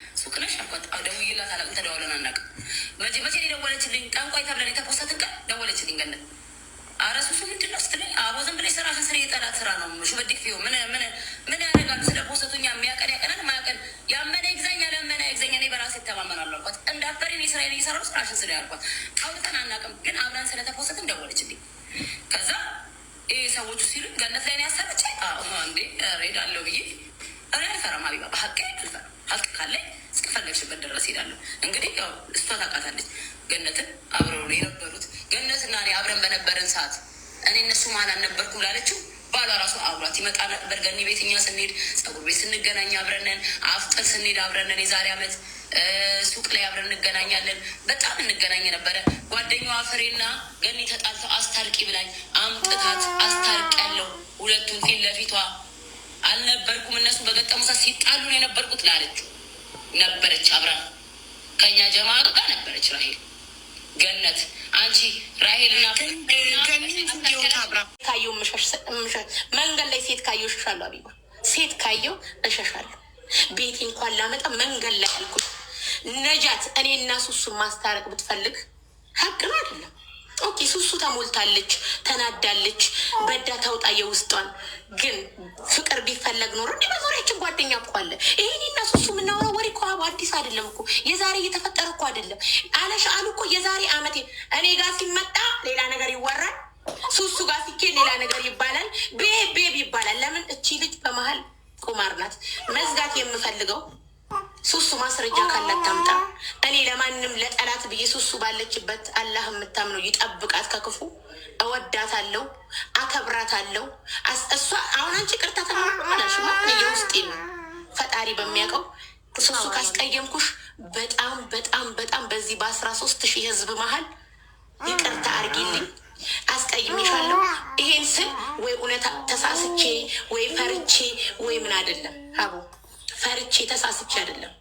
ሱቅ ነሽ አልኳት። ደውዬላት አላውቅም፣ ተደዋውለን አናውቅም። መቼ ደወለችልኝ? ጠንቋይ ተብለን የተፖሰትን ቀን ደወለችልኝ ገነት። ኧረ ሱሱ ምንድን ነው ስትለኝ፣ አቦ ዝም ብለሽ ስራሽን ስሪ፣ የጠላት ስራ ነው ሹበዲክ ፊዮ ምን ያደርጋሉ? ስለ ፖሰቱኛ የሚያቀን ያቀናል፣ ማያቀን ያመነ ይግዛኝ፣ ያለመነ ይግዛኝ። እኔ በራሴ እተማመናለሁ አልኳት። እንዳፈሪ እኔ ስራዬን እየሰራሁ ስራሽን ስሪ አልኳት። አውርተን አናውቅም፣ ግን አብረን ስለተፖሰትን ደወለችልኝ። ከዛ ይህ ሰዎቹ ሲሉኝ ገነት ላይ ነው ያሰረች። እንዴ ሄዳለሁ ብዬ እኔ አልፈራም ሀቢባ፣ በሀቅ አልፈራም። ሀቅ ካለኝ እስከፈለግሽበት ድረስ ሄዳለሁ። እንግዲህ ያው እሷ ታውቃታለች ገነትን፣ አብረው ነው የነበሩት። ገነትና እኔ አብረን በነበረን ሰዓት እኔ እነሱ መሀል አልነበርኩም ላለችው ባሏ ራሱ አብሯት ይመጣ ነበር። ገኒ ቤት እኛ ስንሄድ ፀጉር ቤት ስንገናኝ አብረነን፣ አፍጥር ስንሄድ አብረነን፣ የዛሬ ዓመት ሱቅ ላይ አብረን እንገናኛለን። በጣም እንገናኝ ነበረ። ጓደኛዋ ፍሬና ገኒ ተጣልተው አስታርቂ ብላኝ አምጥታት አስታርቅ ያለው ሁለቱን ፊት ለፊቷ አልነበርኩም። እነሱ በገጠሙ ሰዓት ሲጣሉ ነው የነበርኩት ላለችው ነበረች። አብራን ከኛ ጀማ ጋር ነበረች ራሄል። ገነት አንቺ ራሄል እና ካየው መንገድ ላይ ሴት ካየው እሸሻለሁ። አቢባ ሴት ካየው እሸሻለሁ። ቤቴ እንኳን ላመጣ መንገድ ላይ አልኩት። ነጃት እኔ እና ሱሱን ማስታረቅ ብትፈልግ ሀቅ ነው አይደለም? ኦኬ ሱሱ ተሞልታለች፣ ተናዳለች፣ በዳ ታውጣ የውስጧን። ግን ፍቅር ቢፈለግ ኖሮ እንዲ በዙሪያችን ጓደኛ እኮ አለ። ይሄን እና ሱሱ የምናወራው ወሬ እኮ አዲስ አይደለም እኮ፣ የዛሬ እየተፈጠረ እኮ አይደለም። አለሽ አሉ እኮ የዛሬ አመት እኔ ጋር ሲመጣ ሌላ ነገር ይወራል፣ ሱሱ ጋር ሲኬድ ሌላ ነገር ይባላል፣ ቤብ ይባላል። ለምን እቺ ልጅ በመሀል ቁማር ናት። መዝጋት የምፈልገው ሱሱ ማስረጃ ካላት ታምጣ። እኔ ለማንም ለጠላት ብዬ ሱሱ ባለችበት አላህ የምታምነው ይጠብቃት ከክፉ። እወዳታለሁ፣ አከብራታለሁ። እሷ አሁን አንቺ ቅርታ ተማሽማ የውስጤ ነው ፈጣሪ በሚያውቀው። ሱሱ ካስቀየምኩሽ በጣም በጣም በጣም በዚህ በ13,000 ህዝብ መሀል ይቅርታ አርጊልኝ፣ አስቀይሜሻለሁ። ይሄን ስል ወይ እውነት ተሳስቼ ወይ ፈርቼ ወይ ምን አይደለም ሀቡ፣ ፈርቼ ተሳስቼ አይደለም።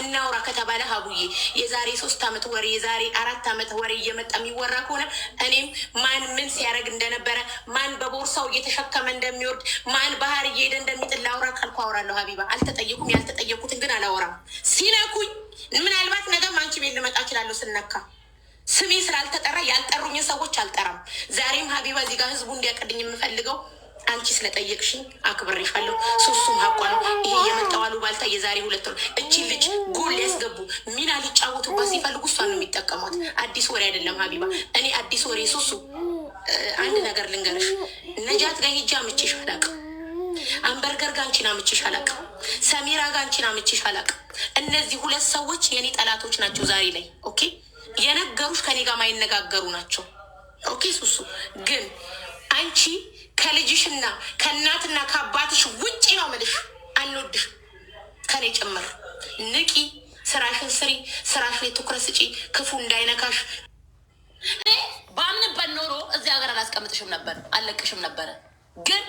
እናውራ ከተባለ ሀቡዬ የዛሬ 3 ዓመት ወሬ የዛሬ 4 ዓመት ወሬ እየመጣ የሚወራ ከሆነ እኔም ማን ምን ሲያደርግ እንደነበረ፣ ማን በቦርሳው እየተሸከመ እንደሚወርድ፣ ማን ባህር እየሄደ እንደሚጥል ላውራ ካልኩ አውራለሁ። ሀቢባ አልተጠየቁም። ያልተጠየቁትን ግን አላወራም። ሲነኩኝ ምናልባት ነገም አንቺ ቤት ልመጣ እችላለሁ ስነካ። ስሜ ስላልተጠራ ያልጠሩኝን ሰዎች አልጠራም። ዛሬም ሀቢባ እዚህ ጋር ህዝቡ እንዲያቀድኝ የምፈልገው አንቺ ስለጠየቅሽኝ አክብሬሻለሁ። ሱሱም ሀቋ ነው። ይሄ የመጣው አሉባልታ የዛሬ 2 ወር እቺ ልጅ ጎል ሊያስገቡ ሚና ሊጫወቱባት ሲፈልጉ እሷን ነው የሚጠቀሟት። አዲስ ወሬ አይደለም ሀቢባ። እኔ አዲስ ወሬ ሱሱ አንድ ነገር ልንገርሽ፣ ነጃት ጋር ሂጃ አምቼሽ አላውቅም። አንበርገር ጋር አንቺን አምቼሽ አላውቅም። ሰሚራ ጋር አንቺን አምቼሽ አላውቅም። እነዚህ 2 ሰዎች የኔ ጠላቶች ናቸው ዛሬ ላይ። ኦኬ የነገሩሽ ከኔ ጋር ማይነጋገሩ ናቸው። ኦኬ ሱሱ ግን አንቺ ከልጅሽና ከእናትና ከአባትሽ ውጪ ነው የምልሽ። አንወድሽ ከኔ ጭምር። ንቂ፣ ስራሽን ስሪ፣ ስራሽ ላይ ትኩረት ስጪ፣ ክፉ እንዳይነካሽ። በአምንበት ኖሮ እዚህ ሀገር አላስቀምጥሽም ነበር፣ አለቅሽም ነበረ። ግን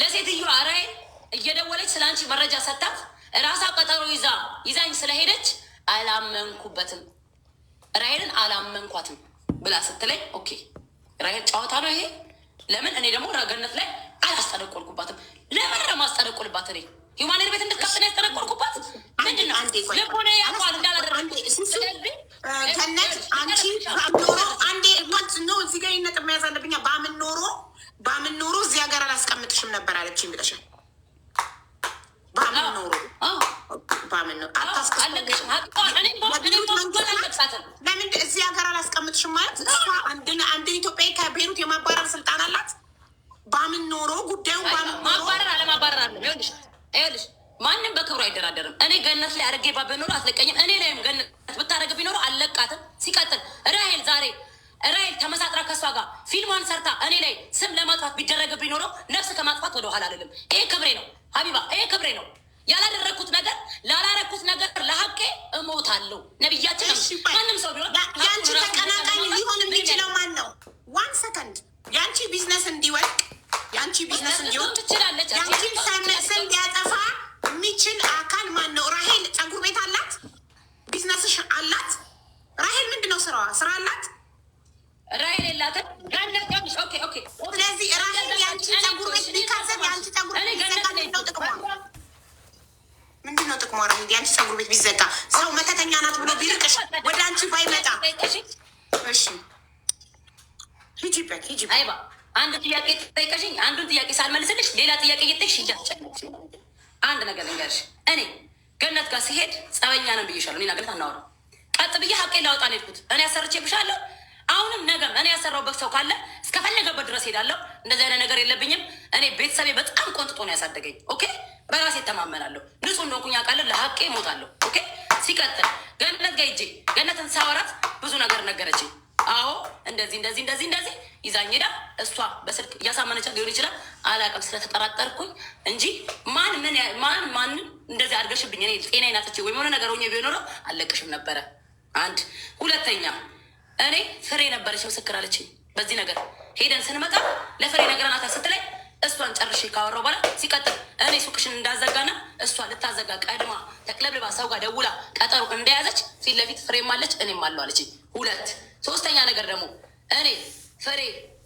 ለሴትዮዋ ራሄል እየደወለች ስለ አንቺ መረጃ ሰጣት። ራሳ ቀጠሮ ይዛኝ ስለሄደች አላመንኩበትም። ራሄልን አላመንኳትም ብላ ስትለኝ ኦኬ ራሄል ጨዋታ ነው ይሄ። ለምን እኔ ደግሞ ገነት ላይ አላስጠነቆልኩባትም? ለምን ለማስጠነቆልባት እኔ ሂውማኔር ቤት እንድትከፍት ነው ያስጠነቆልኩባት? ምንድን ነው ልቦና ያቋል እንዳላደረገ ገነት አንቺ ኖሮ አንዴ ነው እዚህ ጋር ይነጥ መያዝ አለብኛ። ባምን ኖሮ እዚህ ሀገር አላስቀምጥሽም ነበር አለችኝ ብለሻል። ባምን ኖሮ ለምን እዚህ ሀገር አላስቀምጥሽም ማለት አንድን ኢትዮጵያዊ ከቤሩት የማባረር ስልጣን አላት። ባምን ኖሮ ጉዳዩ ማባረር አለማባረር አለ። ይኸውልሽ ማንም በክብሩ አይደራደርም። እኔ ገነት ላይ አድርጌ ባበኖሮ አትለቀኝም። እኔ ላይም ገነት ብታደርግ ቢኖረው አልለቃትም። ሲቀጥል ራሄል ተመሳጥራ ከሷ ጋር ፊልሟን ሰርታ እኔ ላይ ስም ለማጥፋት ቢደረግ ቢኖረው ነፍስ ከማጥፋት ወደኋላ አልልም። ይሄ ክብሬ ነው ሀቢባ፣ ይሄ ክብሬ ነው። ያላደረግኩት ነገር ላላረግኩት ነገር ለሀቄ እሞታለሁ። ነቢያችን ማንም ሰው ቢሆን የአንቺ ተቀናቃኝ ሊሆን የሚችለው ማን ነው? 1 ሰከንድ የአንቺ ቢዝነስ እንዲወድቅ የአንቺ ቢዝነስ እንዲወድቅ ትችላለች። የአንቺን ስም ሊያጠፋ የሚችል አካል ማን ነው? ራሄል ፀጉር ቤት አላት፣ ቢዝነስሽ አላት። ራሄል ምንድነው ስራዋ? ስራ አላት። ራሄል የላትም። ስለዚህ ራሄል የአንቺ ፀጉር ቤት ቢካዘብ የአንቺ ፀጉር ቤት ቢዘጋ ምንድነው ጥቅሟ? ምንድነው ጥቅሟ? የአንቺ ፀጉር ቤት ቢዘጋ የመጣው መተተኛ ናት ብሎ ቢርቅሽ ወደ አንቺ ባይመጣ እሺ ሂጂበት ሂጂ። አይባ አንድ ጥያቄ ጠይቀሽኝ አንዱን ጥያቄ ሳልመልስልሽ ሌላ ጥያቄ እየጠየቅሽ እያስጨነቅሽ አንድ ነገር ልንገርሽ። እኔ ገነት ጋር ሲሄድ ጸበኛ ነን ብዬሻለሁ። እኔና ገነት አናወራም። ቀጥ ብዬ ሀቄን ላወጣ ነው የሄድኩት። እኔ አሰርቼብሻለሁ። አሁንም ነገም እኔ ያሰራሁበት ሰው ካለ እስከፈለገበት ድረስ ሄዳለሁ። እንደዚህ አይነት ነገር የለብኝም። እኔ ቤተሰቤ በጣም ቆንጥጦ ነው ያሳደገኝ። ኦኬ በራሴ እተማመናለሁ። ንጹህ እንደሆንኩኝ አውቃለሁ። ለሀቄ እሞታለሁ። ኦኬ ሲቀጥል ገነት ጋር ሂጄ ገነትን ሳወራት ብዙ ነገር ነገረችኝ። አዎ እንደዚህ እንደዚህ እንደዚህ እንደዚህ ይዛኝ ሄዳ እሷ በስልክ እያሳመነቻት ሊሆን ይችላል። አላውቅም ስለተጠራጠርኩኝ እንጂ ማንም እንደዚህ አድርገሽብኝ እኔ ጤናዬን አጥቼ ወይም የሆነ ነገር ሆኜ ቢሆን ኖሮ አልለቅሽም ነበረ። አንድ ሁለተኛ እኔ ፍሬ ነበረች ምስክር አለችኝ። በዚህ ነገር ሄደን ስንመጣ ለፍሬ ነገር ናታ ስትለኝ እሷን ጨርሼ ካወራሁ በኋላ ሲቀጥል እኔ ሱቅሽን እንዳዘጋና እሷ ልታዘጋ ቀድማ ተቅለብልባ ሰው ጋር ደውላ ቀጠሮ እንደያዘች ፊት ለፊት ፍሬም አለች እኔም አለው አለችኝ። ሁለት ሶስተኛ ነገር ደግሞ እኔ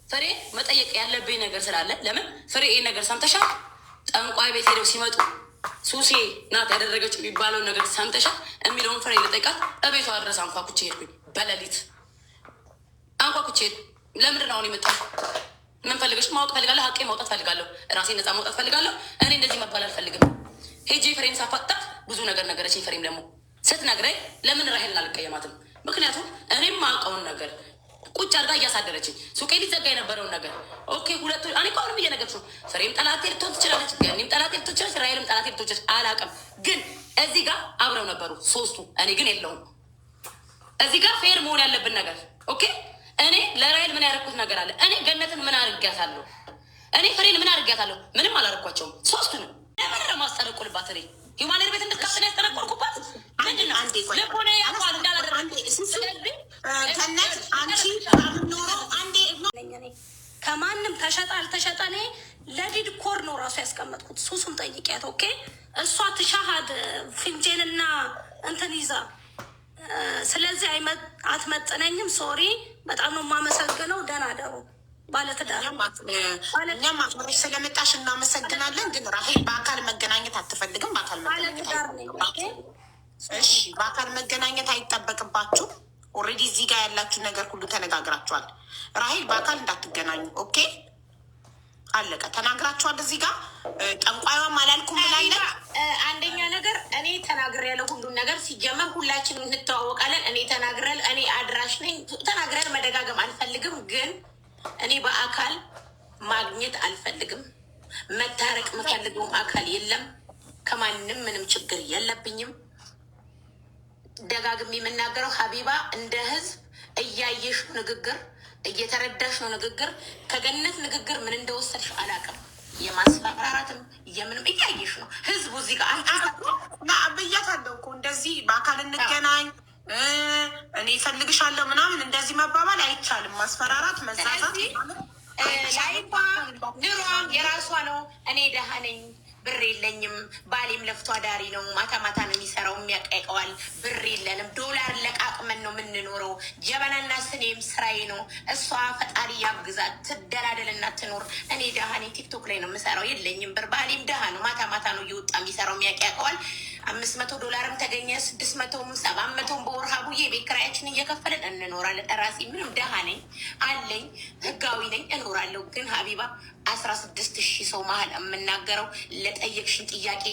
ፍሬ መጠየቅ ያለብኝ ነገር ስላለ ለምን ፍሬ ይህ ነገር ሰምተሻል? ጠንቋይ ቤት ሄደው ሲመጡ ሱሴ ናት ያደረገች የሚባለውን ነገር ሰምተሻል የሚለውን ፍሬ ልጠይቃት እቤቷ ድረስ አንኳኩቼ ሄድኩኝ። በሌሊት አንኳኩቼ ሄድኩ። ለምንድን ነው አሁን የመጣው? ምን ፈልገሽ? ማወቅ ፈልጋለሁ። ሀቄ ማውጣት ፈልጋለሁ። ራሴ ነፃ ማውጣት ፈልጋለሁ። እኔ እንደዚህ መባል አልፈልግም። ሄጄ ፍሬም ሳፋጣት ብዙ ነገር ነገረችኝ። ፍሬም ደግሞ ስትነግረኝ ለምን ራሄልን አልቀየማትም? ምክንያቱም እኔም ማውቀውን ነገር ቁጭ አድርጋ እያሳደረችኝ ሱቄ ሊዘጋ የነበረውን ነገር ኦኬ ሁለቱ እኔ እኮ አሁንም እየነገርኩሽ ነው። ፍሬም ጠላቴ ልትሆን ትችላለች፣ ገኒም ጠላቴ ልትሆን ትችላለች፣ ራሄልም ጠላቴ ልትሆን ትችላለች። አላውቅም፣ ግን እዚህ ጋር አብረው ነበሩ ሶስቱ። እኔ ግን የለውም። እዚህ ጋር ፌር መሆን ያለብን ነገር ኦኬ። እኔ ለራሄል ምን ያደረኩት ነገር አለ? እኔ ገነትን ምን አድርጊያታለሁ? እኔ ፍሬን ምን አድርጊያታለሁ? ምንም አላደረኳቸውም። ሶስቱንም ለምን ለማስጠነቁልባት እኔ ሂውማን ቤት እንድትካፍን ያስጠነቆልኩባት ምንድን ነው? ልቦና ያቋል እንዳላደረግ ስለዚህ ከማንም ተሸጠ አልተሸጠ እኔ ለዲድኮር ነው ራሱ ያስቀመጥኩት። ሱሱም ጠይቂያት ኦኬ። እሷ ትሻሃድ ፍንጄንና እንትን ይዛ ስለዚህ አትመጥነኝም። ሶሪ በጣም ነው የማመሰግነው። ደህና ደሩ ባለትዳር። እኛም አክብረሽ ስለመጣሽ እናመሰግናለን። ግን ራሄል በአካል መገናኘት አትፈልግም። በአካል መገናኘት አይጠበቅባችሁ። ኦልሬዲ እዚህ ጋር ያላችሁ ነገር ሁሉ ተነጋግራችኋል። ራሄል በአካል እንዳትገናኙ ኦኬ፣ አለቀ። ተናግራችኋል። እዚህ ጋር ጠንቋይዋም አላልኩም ብላለን። አንደኛ ነገር እኔ ተናግሬያለሁ። ሁሉን ነገር ሲጀመር ሁላችንም እንተዋወቃለን። እኔ ተናግሬያለሁ። እኔ አድራሽ ነኝ። ተናግረን መደጋገም አልፈልግም። ግን እኔ በአካል ማግኘት አልፈልግም። መታረቅ የምፈልገውም አካል የለም። ከማንም ምንም ችግር የለብኝም። ደጋግም የምናገረው ሀቢባ እንደ ህዝብ እያየሽ ንግግር እየተረዳሽ ነው። ንግግር ከገነት ንግግር ምን እንደወሰድሽ አላውቅም። የማስፈራራትም የምንም እያየሽ ነው። ህዝቡ እዚህ ጋር ብያታለሁ እኮ እንደዚህ በአካል እንገናኝ እኔ እፈልግሻለሁ ምናምን እንደዚህ መባባል አይቻልም። ማስፈራራት መዛዛት ላይባ ድሯም የራሷ ነው። እኔ ደሃ ነኝ፣ ብር የለኝም፣ ባሌም ለፍቶ አዳሪ ነው፣ ማታ ማታ ነው የሚሰራው፣ የሚያቀይቀዋል፣ ብር የለንም፣ ዶላር ለቃቅመን ነው የምንኖረው፣ ጀበናና ስኔም ስራዬ ነው። እሷ ፈጣሪ ያግዛት ትደላደልና ትኖር። እኔ ደሃ ነኝ፣ ቲክቶክ ላይ ነው የምሰራው፣ የለኝም ብር፣ ባሌም ደሃ ነው፣ ማታ ማታ ነው እየወጣ የሚሰራው፣ የሚያቀያቀዋል። 500 ዶላርም ተገኘ 600ም 700ም በወር ሀቡዬ የቤት ኪራያችን እየከፈልን እንኖራለን። እራሴ ምንም ደሃ ነኝ አለኝ፣ ህጋዊ ነኝ፣ እኖራለሁ። ግን ሀቢባ 16,000 ሰው መሀል የምናገረው ለጠየቅሽን ጥያቄ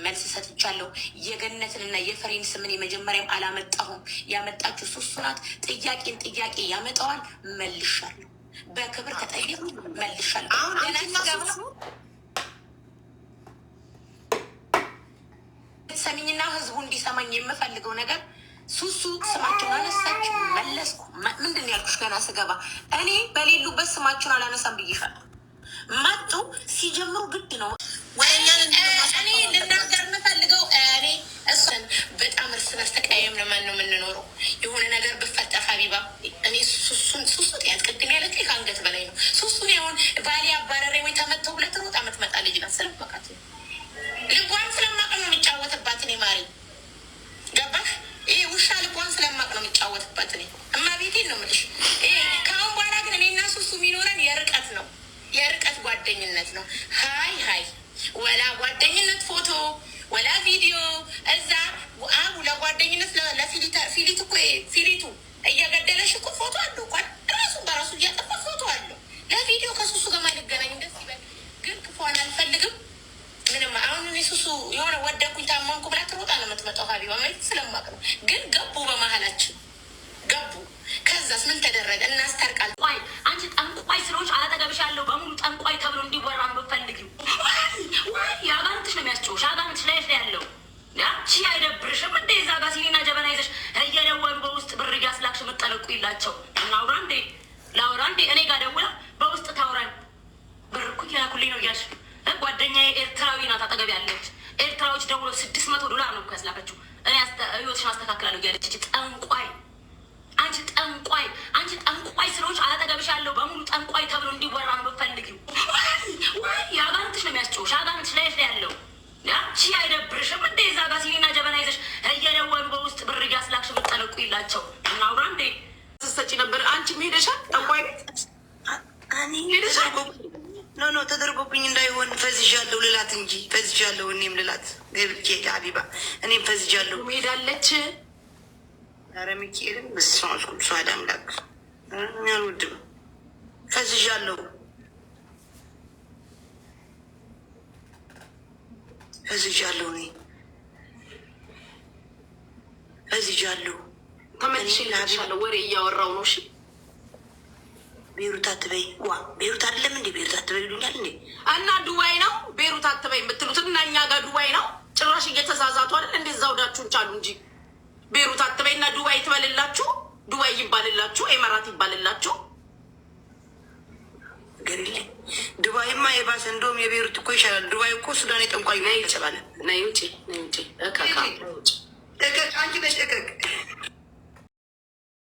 መልስ ሰጥቻለሁ። የገነትንና የፍሬን ስምን የመጀመሪያም አላመጣሁም። ያመጣችሁ ሱሱ ናት። ጥያቄን ጥያቄ ያመጣዋል፣ መልሻለሁ። በክብር ከጠየቅ መልሻለሁ። ሰሚኝና ህዝቡ እንዲሰማኝ የምፈልገው ነገር ሱሱ ስማቸውን አነሳች፣ መለስኩ። ምንድን ያልኩሽ ገና ስገባ እኔ በሌሉበት ስማቸውን አላነሳም ብዬሻለሁ። መጡ ሲጀምሩ ግድ ነው። እኔ ልናገር የምፈልገው እኔ እሱን በጣም እርስ በርስ ተቀያየም ለማን ነው የምንኖረው? የሆነ ነገር ብፈጠር ሀቢባ እኔ ሱሱ ጤያት ቅድም ያለች ከአንገት በላይ ነው። ሱሱን ያሁን ባሌ አባረሬ ወይ ተመተው ብለት ሮጣ ምትመጣ ልጅ ናት። ስለበቃት ልቧን ስለማቅ ነው የሚጫወትባት። እኔ ማሪ ገባሽ? ይሄ ውሻ ልቧን ስለማቅ ነው የሚጫወትባት። እኔ እማቤቴን ነው የምልሽ። ከአሁን በኋላ ግን እኔ እና ሱሱ የሚኖረን የርቀት ነው፣ የርቀት ጓደኝነት ነው። ሀይ ወላ ጓደኝነት ፎቶ ወላ ቪዲዮ እዛ ለጓደኝነት ፊሊቱ እየገደለሽ እኮ ፎቶ አሉ እንኳን ራሱ በራሱ እያጠፋ ፎቶ አለው። ለቪዲዮ ከሱሱ ጋር ማልገናኝ ደስ ይበል፣ ግን ክፏን አልፈልግም። ምንም አሁን እኔ ሱሱ የሆነ ወደኩኝ ታማንኩ ብላ ትሮጣ ነው የምትመጣው። ሀቢባ ማለት ስለማቅ ነው። ግን ገቡ፣ በመሀላችን ገቡ። ከዛስ ምን ተደረገ? እናስታርቃል። ቆይ አንቺ ጠንቋይ ስሮች አጠገብሽ ያለው በሙሉ ጠንቋይ ተብሎ እንዲወራ ነው የምትፈልጊው? የአጋንንትሽ ነው የሚያስጮሽ፣ አጋንንትሽ ላይ ያለው ያቺ አይደብርሽም እንዴ? እዛ ጋር ሲኒና ጀበና ይዘሽ እየደወሉ በውስጥ ብር እያስላክሽ የምጠለቁ ይላቸው እናውራ እንዴ? ላውራ እንዴ? እኔ ጋር ደውላ በውስጥ ታውራኝ ብር እኮ እያላኩልኝ ነው እያልሽ ጓደኛዬ ኤርትራዊ ናት አጠገብ ያለች። ኤርትራዎች ደውሎ $600 ነው እኮ ያስላከችው። እኔ ህይወትሽን አስተካክላለሁ እያለች ጠንቋይ። አንቺ ጠንቋይ፣ አንቺ ጠንቋይ ስሮች አጠገብሽ ያለው በሙሉ ጠንቋይ ተብሎ እንዲወራ ነው የምትፈልጊው? የአጋንንትሽ ነው የሚያስጮሽ፣ አጋንንትሽ ላይ ያለው ያቺ አይደብርሽም እንዴ? እዛ ጋር ሲኒና ጀበና ይዘሽ እየደወሉ በውስጥ ብር እያስላክሽ የምትጠለቁ ይላቸው እናውራ እንዴ? ስትሰጪ ነበር አንቺ ሄደሻል ጠንቋይ ቤት ሄደሻል? ኖ ተደርጎብኝ እንዳይሆን ፈዝዣለሁ ልላት እንጂ ፈዝዣለሁ። እኔም ልላት ገብቼ ሀቢባ እኔም ፈዝዣለሁ። ሄዳለች። ኧረ ሚካኤልን በስማሽ ቅዱስ ዋህድ አምላክ አልወድም። ፈዝዣለሁ ፈዝዣለሁ እኔ ፈዝዣለሁ። ተመልሼ እልሻለሁ። ወሬ እያወራው ነው። እሺ ቤሩት አትበይ። ዋ ቤሩት አይደለም እንዴ? ቤሩት አትበይ ይሉኛል እንዴ? እና ዱባይ ነው ቤሩት አትበይ የምትሉት እና እኛ ጋር ዱባይ ነው። ጭራሽ እየተዛዛቱ አይደል እንዴ? ዘውዳችሁን ቻሉ እንጂ ቤሩት አትበይ እና ዱባይ ትበልላችሁ። ዱባይ ይባልላችሁ፣ ኤመራት ይባልላችሁ። ገሪሌ ዱባይማ የባሰ እንደውም የቤሩት እኮ ይሻላል። ዱባይ እኮ ሱዳን የጠንቋይ ነው ይችላል። ነይ ውጪ፣ ነይ ውጪ። አንቺ